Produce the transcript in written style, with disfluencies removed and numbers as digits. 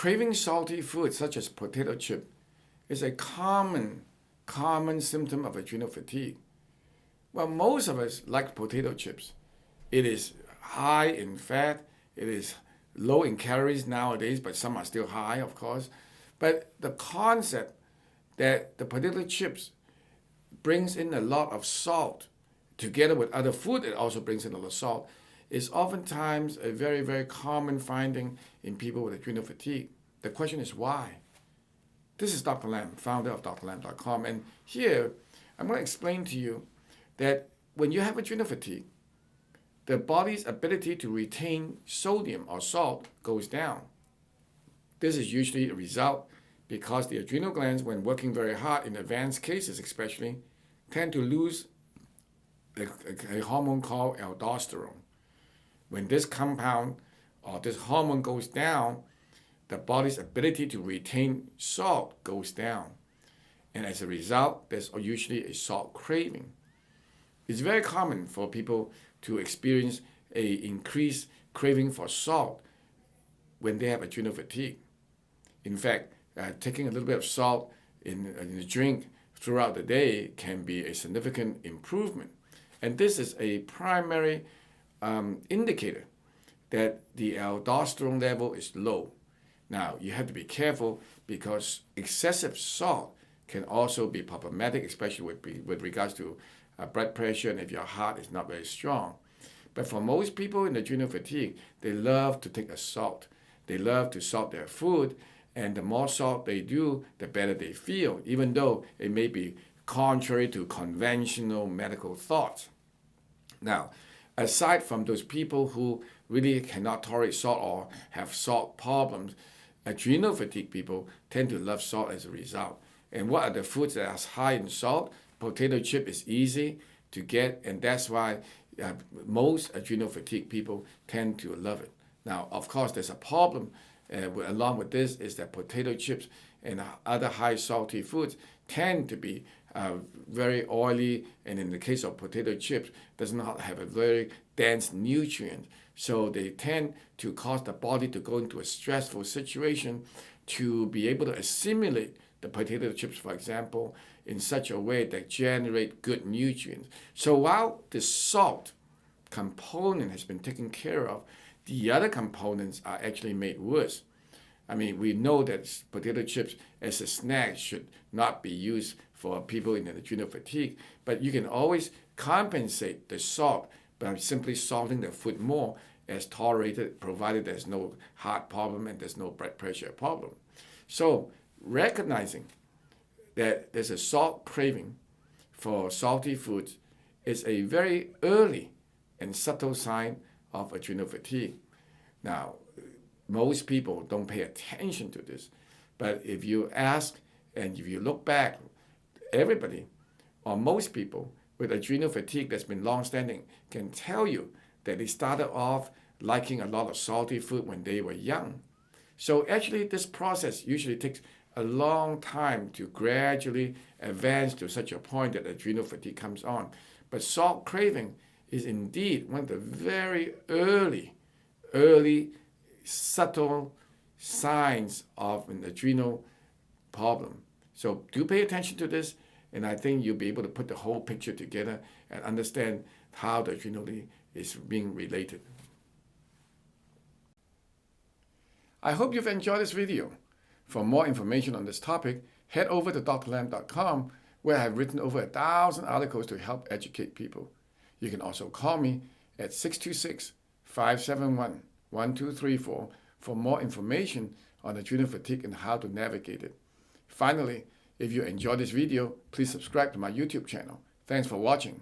Craving salty foods such as potato chip is a common symptom of adrenal fatigue. Well, most of us like potato chips. It is high in fat. It is low in calories nowadays, but some are still high, of course. But the concept that the potato chips brings in a lot of salt, together with other food that also brings in a lot of salt, is oftentimes a very, very common finding in people with adrenal fatigue. The question is why? This is Dr. Lam, founder of drlam.com, and here I'm going to explain to you that when you have adrenal fatigue, the body's ability to retain sodium or salt goes down. This is usually a result because the adrenal glands, when working very hard, in advanced cases especially, tend to lose a hormone called aldosterone. When this compound or this hormone goes down, the body's ability to retain salt goes down. And as a result, there's usually a salt craving. It's very common for people to experience an increased craving for salt when they have adrenal fatigue. In fact, taking a little bit of salt in a drink throughout the day can be a significant improvement. And this is a primary indicator that the aldosterone level is low. Now, you have to be careful because excessive salt can also be problematic, especially with regards to blood pressure and if your heart is not very strong. But for most people in adrenal fatigue, they love to take a salt. They love to salt their food, and the more salt they do, the better they feel, even though it may be contrary to conventional medical thoughts. Now, aside from those people who really cannot tolerate salt or have salt problems, adrenal fatigue people tend to love salt as a result. And what are the foods that are high in salt? Potato chip is easy to get, and that's why most adrenal fatigue people tend to love it. Now, of course, there's a problem along with this is that potato chips and other high salty foods tend to be very oily, and in the case of potato chips, does not have a very dense nutrient. So they tend to cause the body to go into a stressful situation to be able to assimilate the potato chips, for example, in such a way that generate good nutrients. So while the salt component has been taken care of, the other components are actually made worse. I mean, we know that potato chips as a snack should not be used for people in adrenal fatigue, but you can always compensate the salt by simply salting the food more as tolerated, provided there's no heart problem and there's no blood pressure problem. So recognizing that there's a salt craving for salty foods is a very early and subtle sign of adrenal fatigue. Now, most people don't pay attention to this, but if you ask and if you look back, everybody or most people with adrenal fatigue that's been long-standing can tell you that they started off liking a lot of salty food when they were young. So actually, this process usually takes a long time to gradually advance to such a point that adrenal fatigue comes on. But salt craving is indeed one of the very early, subtle signs of an adrenal problem. So do pay attention to this, and I think you'll be able to put the whole picture together and understand how the adrenal is being related. I hope you've enjoyed this video. For more information on this topic, head over to drlam.com, where I have written over 1,000 articles to help educate people. You can also call me at 626-571-1234 for more information on adrenal fatigue and how to navigate it. Finally, if you enjoyed this video, please subscribe to my YouTube channel. Thanks for watching.